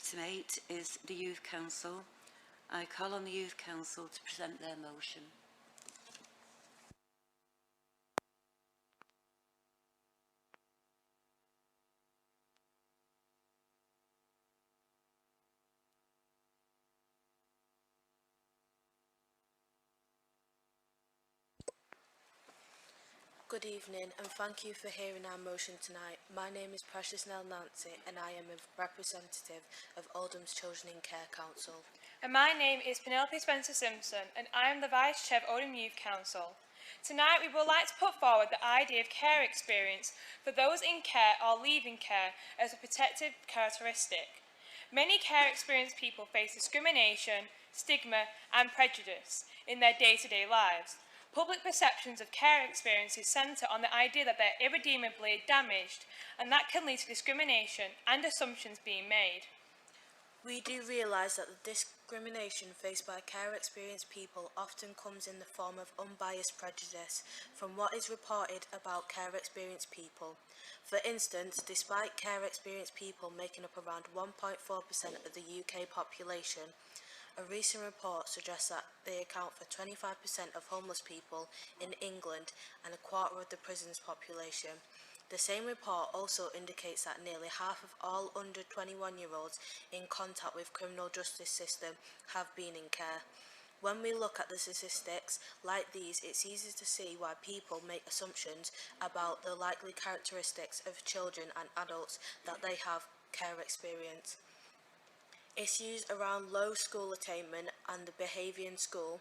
Item 8 is the Youth Council. I call on the Youth Council to present their motion. Good evening and thank you for hearing our motion tonight. My name is Precious Nell Nancy and I am a representative of Oldham's Children in Care Council. And my name is Penelope Spencer-Simpson and I am the Vice Chair of Oldham Youth Council. Tonight we would like to put forward the idea of care experience for those in care or leaving care as a protective characteristic. Many care experienced people face discrimination, stigma and prejudice in their day-to-day lives. Public perceptions of care experiences centre on the idea that they're irredeemably damaged, and that can lead to discrimination and assumptions being made. We do realise that the discrimination faced by care experienced people often comes in the form of unbiased prejudice from what is reported about care experienced people. For instance, despite care experienced people making up around 1.4% of the UK population, a recent report suggests that they account for 25% of homeless people in England and a quarter of the prison's population. The same report also indicates that nearly half of all under 21-year-olds in contact with criminal justice system have been in care. When we look at the statistics like these, it's easy to see why people make assumptions about the likely characteristics of children and adults that they have care experience. Issues around low school attainment and the behaviour in school,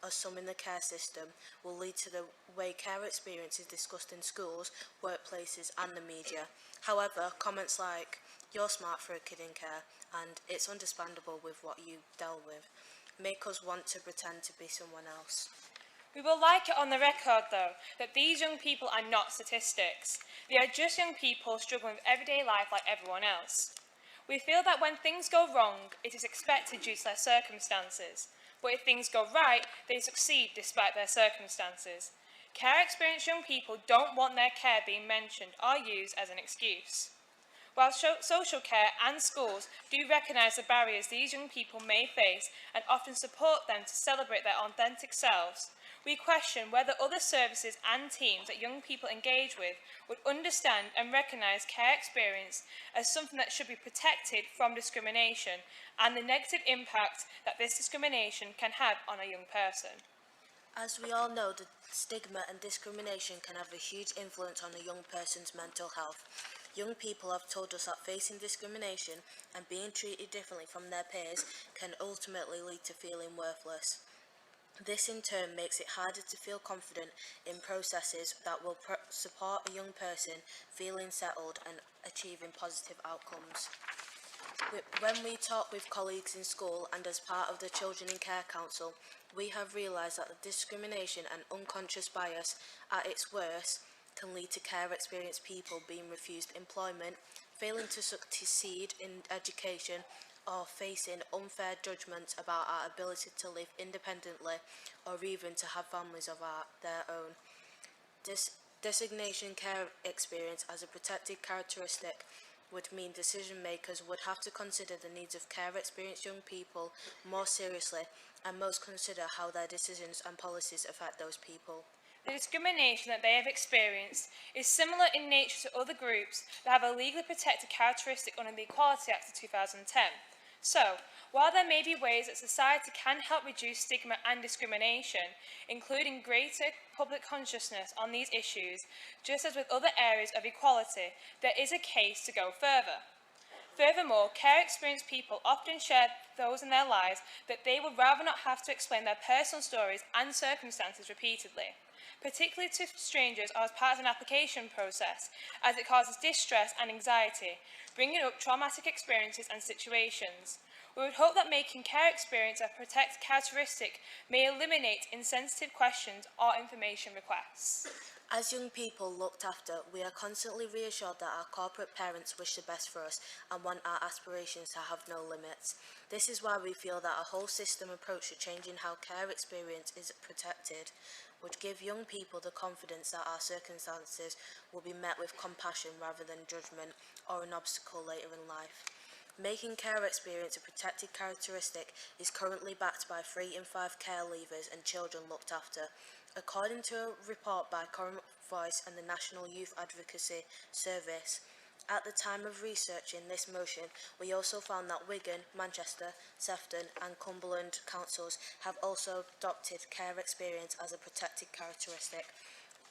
as some in the care system, will lead to the way care experience is discussed in schools, workplaces and the media. However, comments like, "You're smart for a kid in care," and "It's understandable with what you dealt with," make us want to pretend to be someone else. We would like it on the record, though, that these young people are not statistics. They are just young people struggling with everyday life like everyone else. We feel that when things go wrong, it is expected due to their circumstances, but if things go right, they succeed despite their circumstances. Care experienced young people don't want their care being mentioned or used as an excuse. While social care and schools do recognise the barriers these young people may face and often support them to celebrate their authentic selves, we question whether other services and teams that young people engage with would understand and recognise care experience as something that should be protected from discrimination and the negative impact that this discrimination can have on a young person. As we all know, the stigma and discrimination can have a huge influence on a young person's mental health. Young people have told us that facing discrimination and being treated differently from their peers can ultimately lead to feeling worthless. This in turn makes it harder to feel confident in processes that will support a young person feeling settled and achieving positive outcomes. When we talk with colleagues in school and as part of the Children in Care Council, we have realised that the discrimination and unconscious bias at its worst can lead to care experienced people being refused employment, failing to succeed in education, or facing unfair judgments about our ability to live independently or even to have families of their own. Designation care experience as a protected characteristic would mean decision makers would have to consider the needs of care experienced young people more seriously and most consider how their decisions and policies affect those people. The discrimination that they have experienced is similar in nature to other groups that have a legally protected characteristic under the Equality Act of 2010. So, while there may be ways that society can help reduce stigma and discrimination, including greater public consciousness on these issues, just as with other areas of equality, there is a case to go further. Furthermore, care experienced people often share those in their lives that they would rather not have to explain their personal stories and circumstances repeatedly, particularly to strangers or as part of an application process, as it causes distress and anxiety, bringing up traumatic experiences and situations. We would hope that making care experience a protected characteristic may eliminate insensitive questions or information requests. As young people looked after, we are constantly reassured that our corporate parents wish the best for us and want our aspirations to have no limits. This is why we feel that a whole system approach to changing how care experience is protected would give young people the confidence that our circumstances will be met with compassion rather than judgment or an obstacle later in life. Making care experience a protected characteristic is currently backed by 3 in 5 care leavers and children looked after. According to a report by Current Voice and the National Youth Advocacy Service, at the time of researching this motion, we also found that Wigan, Manchester, Sefton and Cumberland councils have also adopted care experience as a protected characteristic.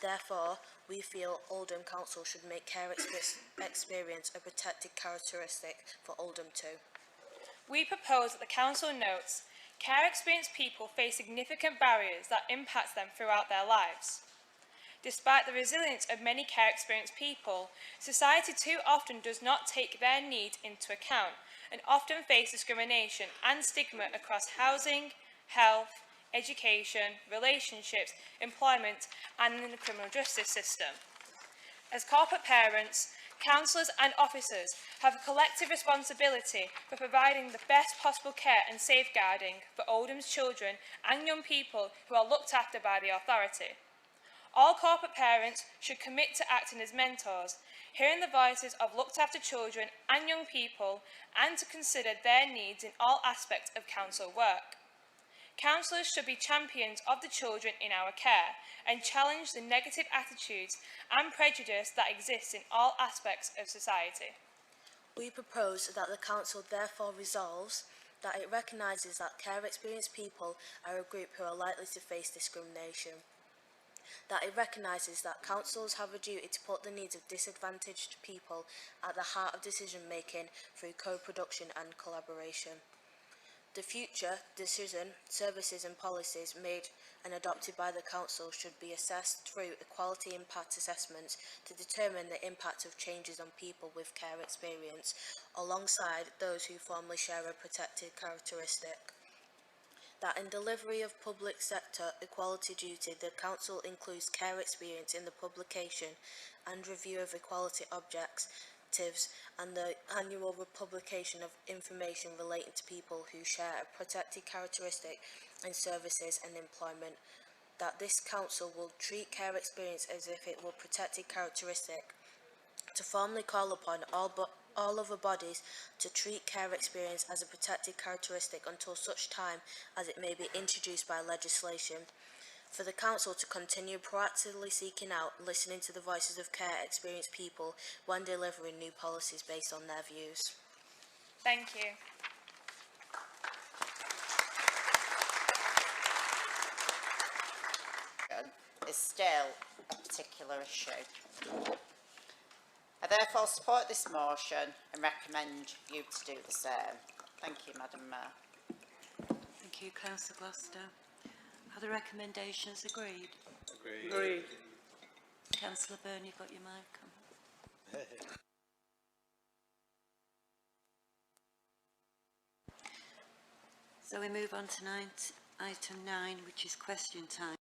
Therefore, we feel Oldham Council should make care experience a protected characteristic for Oldham too. We propose that the Council notes care experienced people face significant barriers that impact them throughout their lives. Despite the resilience of many care experienced people, society too often does not take their needs into account and often face discrimination and stigma across housing, health, education, relationships, employment and in the criminal justice system. As corporate parents, counsellors and officers have a collective responsibility for providing the best possible care and safeguarding for Oldham's children and young people who are looked after by the authority. All corporate parents should commit to acting as mentors, hearing the voices of looked after children and young people, and to consider their needs in all aspects of council work. Councillors should be champions of the children in our care and challenge the negative attitudes and prejudice that exist in all aspects of society. We propose that the Council therefore resolves that it recognises that care experienced people are a group who are likely to face discrimination. That it recognises that councils have a duty to put the needs of disadvantaged people at the heart of decision making through co-production and collaboration. The future decision, services and policies made and adopted by the Council should be assessed through equality impact assessments to determine the impact of changes on people with care experience, alongside those who formally share a protected characteristic. That in delivery of public sector equality duty, the Council includes care experience in the publication and review of equality objectives and the annual publication of information relating to people who share a protected characteristic in services and employment. That this Council will treat care experience as if it were a protected characteristic, to formally call upon all other bodies to treat care experience as a protected characteristic until such time as it may be introduced by legislation. For the Council to continue proactively seeking out, listening to the voices of care experienced people when delivering new policies based on their views. Thank you. Is still a particular issue. I therefore support this motion and recommend you to do the same. Thank you, Madam Mayor. Thank you, Councillor Gloucester. Are the recommendations agreed? Agreed. Councillor Byrne, you've got your mic on. So we move on to item 9, which is question time.